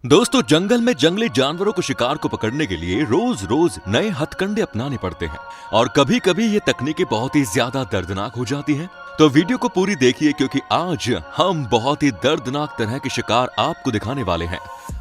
दोस्तों, जंगल में जंगली जानवरों को शिकार को पकड़ने के लिए रोज रोज नए हथकंडे अपनाने पड़ते हैं और कभी कभी ये तकनीकें बहुत ही ज्यादा दर्दनाक हो जाती हैं। तो वीडियो को पूरी देखिए क्योंकि आज हम बहुत ही दर्दनाक तरह के शिकार आपको दिखाने वाले हैं।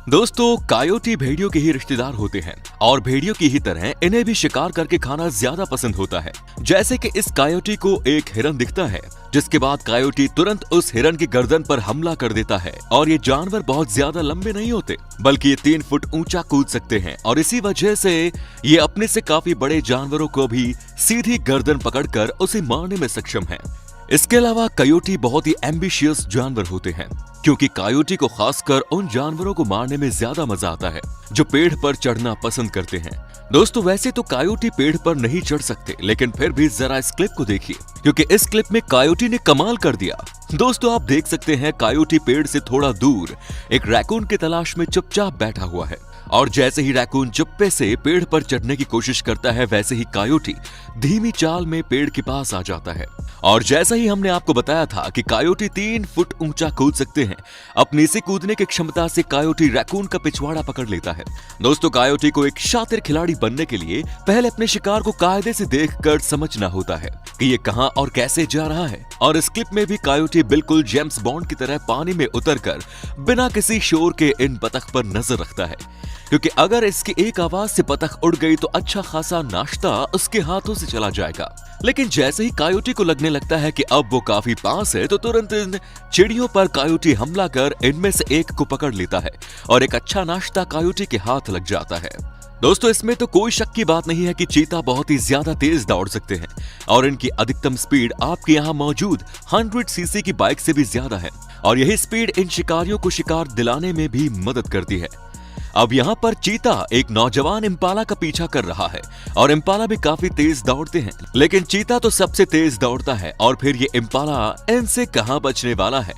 दोस्तों, कायोटी भेड़ियों के ही रिश्तेदार होते हैं और भेड़ियों की ही तरह इन्हें भी शिकार करके खाना ज्यादा पसंद होता है। जैसे कि इस कायोटी को एक हिरन दिखता है, जिसके बाद कायोटी तुरंत उस हिरन की गर्दन पर हमला कर देता है। और ये जानवर बहुत ज्यादा लंबे नहीं होते, बल्कि ये 3 फुट ऊंचा कूद सकते हैं और इसी वजह से ये अपने से काफी बड़े जानवरों को भी सीधी गर्दन पकड़कर उसे मारने में सक्षम है। इसके अलावा कायोटी बहुत ही एम्बिशियस जानवर होते हैं, क्योंकि कायोटी को खासकर उन जानवरों को मारने में ज्यादा मजा आता है जो पेड़ पर चढ़ना पसंद करते हैं। दोस्तों, वैसे तो कायोटी पेड़ पर नहीं चढ़ सकते, लेकिन फिर भी जरा इस क्लिप को देखिए क्योंकि इस क्लिप में कायोटी ने कमाल कर दिया। दोस्तों, आप देख सकते हैं कायोटी पेड़ से थोड़ा दूर एक रैकून की तलाश में चुपचाप बैठा हुआ है और जैसे ही रैकून चुप्पे से पेड़ पर चढ़ने की कोशिश करता है, वैसे ही कायोटी धीमी चाल में पेड़ के पास आ जाता है। और जैसा ही हमने आपको बताया था कि कायोटी 3 फुट ऊंचा कूद सकते हैं, अपनी से कूदने की क्षमता से कायोटी रैकून का पिछवाड़ा पकड़ लेता है। दोस्तों, कायोटी को एक शातिर खिलाड़ी बनने के लिए पहले अपने शिकार को कायदे से देखकर समझना होता है कि ये कहां और कैसे जा रहा है। और इस क्लिप में भी कायोटी बिल्कुल जेम्स बॉन्ड की तरह पानी में उतरकर बिना किसी शोर के इन बतख पर नजर रखता है, क्योंकि अगर इसकी एक आवाज से बतख उड़ गई तो अच्छा खासा नाश्ता उसके हाथों से चला जाएगा। लेकिन जैसे ही कायोटी को लगने लगता है कि अब वो काफी पास है, तो तुरंत इन चिड़ियों पर कायोटी हमला कर इनमें से एक को पकड़ लेता है और एक अच्छा नाश्ता कायोटी के हाथ लग जाता है। दोस्तों, इसमें तो कोई शक की बात नहीं है कि चीता बहुत ही ज्यादा तेज दौड़ सकते हैं और इनकी अधिकतम स्पीड आपके यहाँ मौजूद 100 सीसी की बाइक से भी ज्यादा है और यही स्पीड इन शिकारियों को शिकार दिलाने में भी मदद करती है। अब यहाँ पर चीता एक नौजवान इम्पाला का पीछा कर रहा है और इम्पाला भी काफी तेज दौड़ते हैं, लेकिन चीता तो सबसे तेज दौड़ता है और फिर ये इम्पाला इनसे कहां बचने वाला है।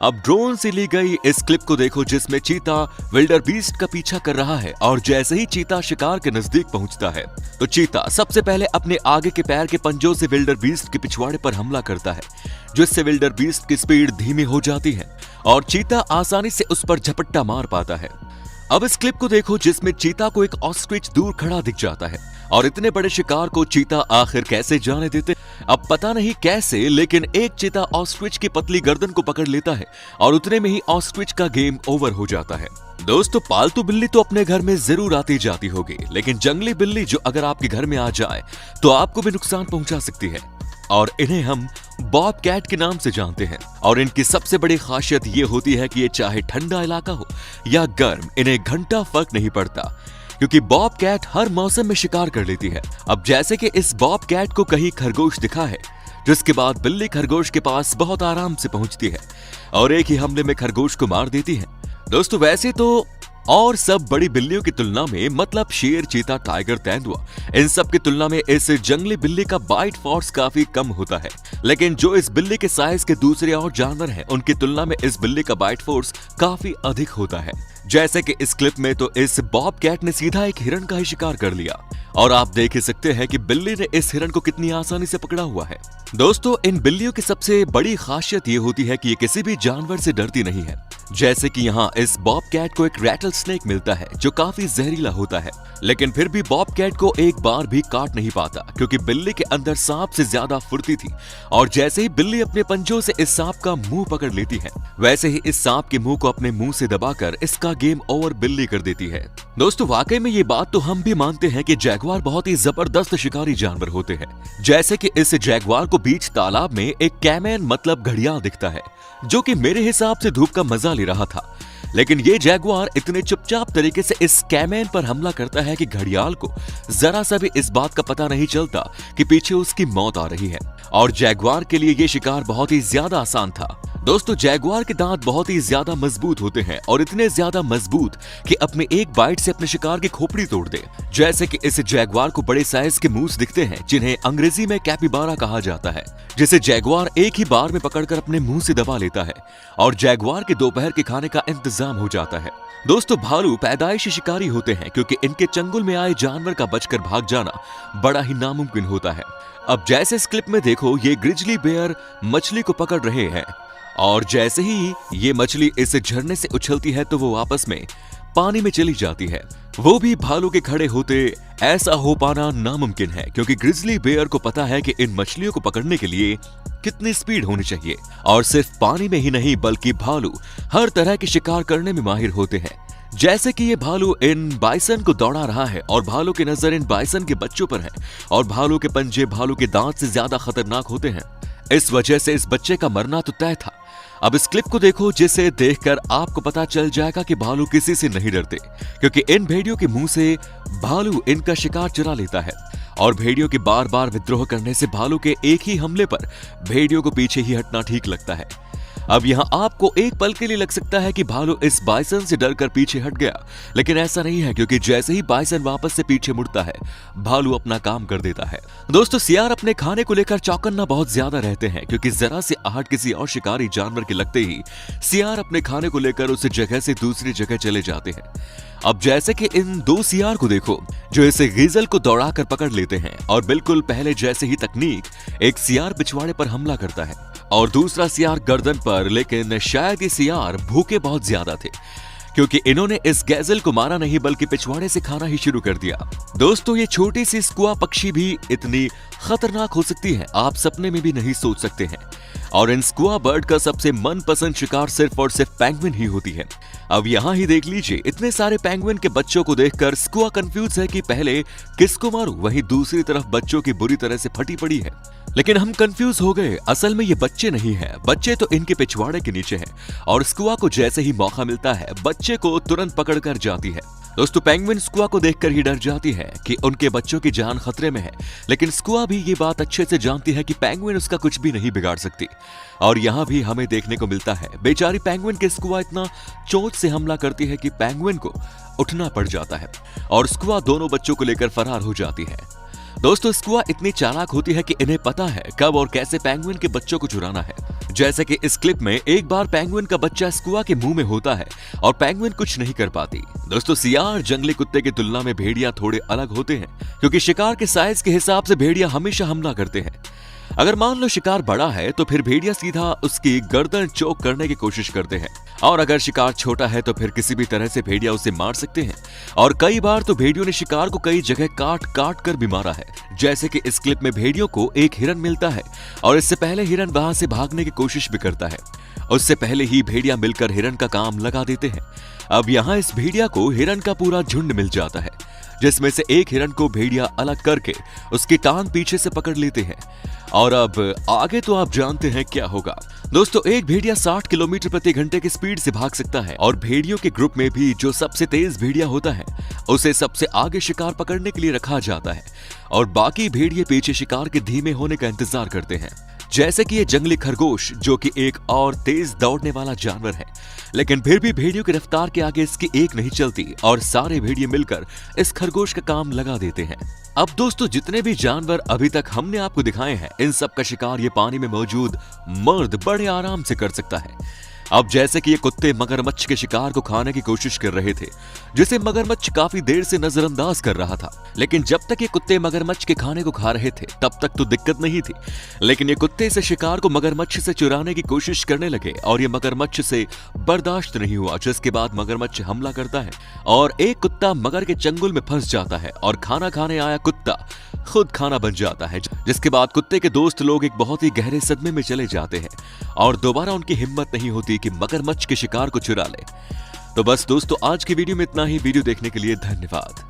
अब ड्रोन से ली गई इस क्लिप को देखो, जिसमें चीता विल्डर बीस्ट का पीछा कर रहा है और जैसे ही चीता शिकार के नजदीक पहुंचता है तो चीता सबसे पहले अपने आगे के पैर के पंजों से विल्डर बीस्ट के पिछवाड़े पर हमला करता है, जिससे विल्डर बीस्ट की स्पीड धीमी हो जाती है और चीता आसानी से उस पर झपट्टा मार पाता है। अब इस क्लिप को देखो, जिसमें चीता को एक ऑस्ट्रिच दूर खड़ा दिख जाता है और इतने बड़े शिकार को चीता आखिर कैसे जाने देते, अब पता नहीं कैसे, लेकिन एक चीता ऑस्ट्रिच की पतली गर्दन को पकड़ लेता है और उतने में ही ऑस्ट्रिच का गेम ओवर हो जाता है। दोस्तों, पालतू बिल्ली तो अपने घर में जरूर आती जाती होगी, लेकिन जंगली बिल्ली जो अगर आपके घर में आ जाए तो आपको भी नुकसान पहुंचा सकती है और इन्हें हम बॉब कैट के नाम से जानते हैं। और इनकी सबसे बड़ी खासियत ये होती है कि ये चाहे ठंडा इलाका हो या गर्म, इन्हें घंटा फर्क नहीं पड़ता, क्योंकि बॉब कैट हर मौसम में शिकार कर लेती है। अब जैसे कि इस बॉब कैट को कहीं खरगोश दिखा है, जिसके बाद बिल्ली खरगोश के पास बहुत आराम से पहुंचती है और एक ही हमले में खरगोश को मार देती है। दोस्तों, वैसे तो और सब बड़ी बिल्लियों की तुलना में, मतलब शेर, चीता, टाइगर, तेंदुआ, इन सब की तुलना में इस जंगली बिल्ली का बाइट फोर्स काफी कम होता है। लेकिन जो इस बिल्ली के साइज के दूसरे और जानवर हैं, उनकी तुलना में इस बिल्ली का बाइट फोर्स काफी अधिक होता है। जैसे कि इस क्लिप में तो इस बॉब कैट ने सीधा एक हिरन का ही शिकार कर लिया और आप देख ही सकते हैं कि बिल्ली ने इस हिरन को कितनी आसानी से पकड़ा हुआ है। दोस्तों, इन बिल्लियों की सबसे बड़ी खासियत ये होती है कि ये किसी भी जानवर से डरती नहीं है। जैसे कि यहाँ इस बॉब कैट को एक रैटल स्नेक मिलता है जो काफी जहरीला होता है, लेकिन फिर भी बॉब कैट को एक बार भी काट नहीं पाता, क्योंकि बिल्ली के अंदर सांप से ज्यादा फुर्ती थी और जैसे ही बिल्ली अपने पंजों से इस सांप का मुंह पकड़ लेती है, वैसे ही इस सांप के मुंह को अपने मुंह से दबाकर इसका गेम ओवर बिल्ली कर देती है। दोस्तों, वाकई में ये बात तो हम भी मानते हैं कि जैगुआर बहुत ही जबरदस्त शिकारी जानवर होते हैं। जैसे कि इस जैगुआर को बीच तालाब में एक कैमैन मतलब घड़ियाल दिखता है, जो कि मेरे हिसाब से धूप का मजा ले रहा था, लेकिन ये जैगुआर इतने चुपचाप तरीके से इस कैमैन पर हमला करता है कि घड़ियाल को जरा सा भी इस बात का पता नहीं चलता कि पीछे उसकी मौत आ रही है और जैगुआर के लिए ये शिकार बहुत ही ज्यादा आसान था। दोस्तों, जैगुआर के दांत बहुत ही ज्यादा मजबूत होते हैं और इतने ज्यादा मजबूत कि अपने एक बाइट से अपने शिकार की खोपड़ी तोड़ दे। जैसे कि इस जैगुआर को बड़े साइज के मूस दिखते हैं, जिन्हें अंग्रेजी में कैपिबारा कहा जाता है, जिसे जैगुआर एक ही बार में पकड़कर अपने मुंह से दबा लेता है और जैगुआर के दोपहर के खाने का इंतजाम हो जाता है। दोस्तों, भालू पैदाइशी शिकारी होते हैं, क्योंकि इनके चंगुल में आए जानवर का बचकर भाग जाना बड़ा ही नामुमकिन होता है। अब जैसे इस क्लिप में देखो, ये ग्रिजली बेयर मछली को पकड़ रहे हैं और जैसे ही ये मछली इस झरने से उछलती है तो वो आपस में पानी में चली जाती है। वो भी भालू के खड़े होते ऐसा हो पाना नामुमकिन है, क्योंकि ग्रिजली बेयर को पता है कि इन मछलियों को पकड़ने के लिए कितनी स्पीड होनी चाहिए। और सिर्फ पानी में ही नहीं बल्कि भालू हर तरह के शिकार करने में माहिर होते हैं। जैसे कि ये भालू इन बाइसन को दौड़ा रहा है और भालू की नजर इन बाइसन के बच्चों पर है और भालू के पंजे भालू के दांत से ज्यादा खतरनाक होते हैं। इस वजह से इस बच्चे का मरना तो तय था। अब इस क्लिप को देखो, जिसे देखकर आपको पता चल जाएगा कि भालू किसी से नहीं डरते, क्योंकि इन भेड़ियों के मुंह से भालू इनका शिकार चुरा लेता है और भेड़ियों के बार बार विद्रोह करने से भालू के एक ही हमले पर भेड़ियों को पीछे ही हटना ठीक लगता है। अब यहाँ आपको एक पल के लिए लग सकता है कि भालू इस बाइसन से डरकर पीछे हट गया, लेकिन ऐसा नहीं है, क्योंकि जैसे ही बाइसन वापस से पीछे मुड़ता है भालू अपना काम कर देता है। दोस्तों, सियार अपने खाने को लेकर चौकन्ना बहुत ज्यादा रहते हैं, क्योंकि जरा से आहट किसी और शिकारी जानवर के लगते ही सियार अपने खाने को लेकर उस जगह से दूसरी जगह चले जाते हैं। अब जैसे कि इन दो सियार को देखो जो इसे गीजल को दौड़ाकर पकड़ लेते हैं और बिल्कुल पहले जैसे ही तकनीक, एक सियार पिछवाड़े पर हमला करता है और दूसरा सियार गर्दन पर। लेकिन शायद ये सियार भूखे बहुत ज्यादा थे, क्योंकि इन्होंने इस गैजल को मारा नहीं बल्कि पिछवाड़े से खाना ही शुरू कर दिया। दोस्तों, ये छोटी सी स्क्वा पक्षी भी इतनी खतरनाक हो सकती है, आप सपने में भी नहीं सोच सकते हैं। और इन स्क्वा बर्ड का सबसे मनपसंद शिकार सिर्फ और सिर्फ पेंगुइन ही होती है। अब यहाँ ही देख लीजिए, इतने सारे पेंगुइन के बच्चों को देखकर स्क्वा कंफ्यूज है कि पहले किसको मारूं, वहीं दूसरी तरफ बच्चों की बुरी तरह से फटी पड़ी है। लेकिन हम कंफ्यूज हो गए, असल में ये बच्चे नहीं हैं, बच्चे तो इनके पिछवाड़े के नीचे हैं और स्क्वा को जैसे ही मौका मिलता है बच्चे को तुरंत पकड़कर जाती है। दोस्तों, पेंगुइन स्क्वा को देखकर ही डर जाती है कि उनके बच्चों की जान खतरे में है, लेकिन स्क्वा भी ये बात अच्छे से जानती है कि पेंगुइन उसका कुछ भी नहीं बिगाड़ सकती। और यहाँ भी हमें देखने को मिलता है बेचारी पेंगुइन के स्क्वा इतना चोट से हमला करती है कि पेंगुइन को उठना पड़ जाता है और स्क्वा दोनों बच्चों को लेकर फरार हो जाती है। दोस्तों, स्क्वा इतनी चालाक होती है कि इन्हें पता है कब और कैसे पेंगुइन के बच्चों को चुराना है। जैसे कि इस क्लिप में एक बार पेंगुइन का बच्चा स्क्वा के मुंह में होता है और पेंगुइन कुछ नहीं कर पाती। दोस्तों, सियार जंगली कुत्ते की तुलना में भेड़िया थोड़े अलग होते हैं, क्योंकि शिकार के साइज के हिसाब से भेड़िया हमेशा हमला करते हैं। अगर मान लो शिकार बड़ा है तो फिर भेड़िया सीधा उसकी गर्दन चोक करने की कोशिश करते हैं, और अगर शिकार छोटा है तो फिर किसी भी तरह से भेड़िया उसे मार सकते हैं। और कई बार तो भेड़ियों ने शिकार को कई जगह काट काट कर भी मारा है। जैसे कि इस क्लिप में भेड़ियों को एक हिरन मिलता है और इससे पहले हिरन वहां से भागने की कोशिश भी करता है, उससे पहले ही भेड़िया मिलकर हिरन का काम लगा देते हैं। अब यहाँ इस भेड़िया को हिरन का पूरा झुंड मिल जाता है, जिसमें से एक हिरन को भेड़िया अलग करके उसकी टांग पीछे से पकड़ लेते हैं। और अब आगे तो आप जानते हैं क्या होगा। दोस्तों, एक भेड़िया 60 किलोमीटर प्रति घंटे की स्पीड से भाग सकता है और भेड़ियों के ग्रुप में भी जो सबसे तेज भेड़िया होता है उसे सबसे आगे शिकार पकड़ने के लिए रखा जाता है और बाकी भेड़िए पीछे शिकार के धीमे होने का इंतजार करते हैं। जैसे कि ये जंगली खरगोश, जो कि एक और तेज दौड़ने वाला जानवर है, लेकिन फिर भी भेड़ियों की रफ्तार के आगे इसकी एक नहीं चलती और सारे भेड़िए मिलकर इस खरगोश का काम लगा देते हैं। अब दोस्तों, जितने भी जानवर अभी तक हमने आपको दिखाए हैं, इन सब का शिकार ये पानी में मौजूद मर्द बड़े आराम से कर सकता है। अब जैसे कि ये कुत्ते मगरमच्छ के शिकार को खाने की कोशिश कर रहे थे, जिसे मगरमच्छ काफी देर से नजरअंदाज कर रहा था, लेकिन जब तक ये कुत्ते मगरमच्छ के खाने को खा रहे थे तब तक तो दिक्कत नहीं थी। लेकिन ये कुत्ते इस शिकार को मगरमच्छ से चुराने की कोशिश करने लगे और ये मगरमच्छ से बर्दाश्त नहीं हुआ, जिसके बाद मगरमच्छ हमला करता है और एक कुत्ता मगर के चंगुल में फंस जाता है और खाना खाने आया कुत्ता खुद खाना बन जाता है, जिसके बाद कुत्ते के दोस्त लोग एक बहुत ही गहरे सदमे में चले जाते हैं और दोबारा उनकी हिम्मत नहीं होती कि मगरमच्छ के शिकार को चुरा ले। तो बस दोस्तों, आज की वीडियो में इतना ही। वीडियो देखने के लिए धन्यवाद।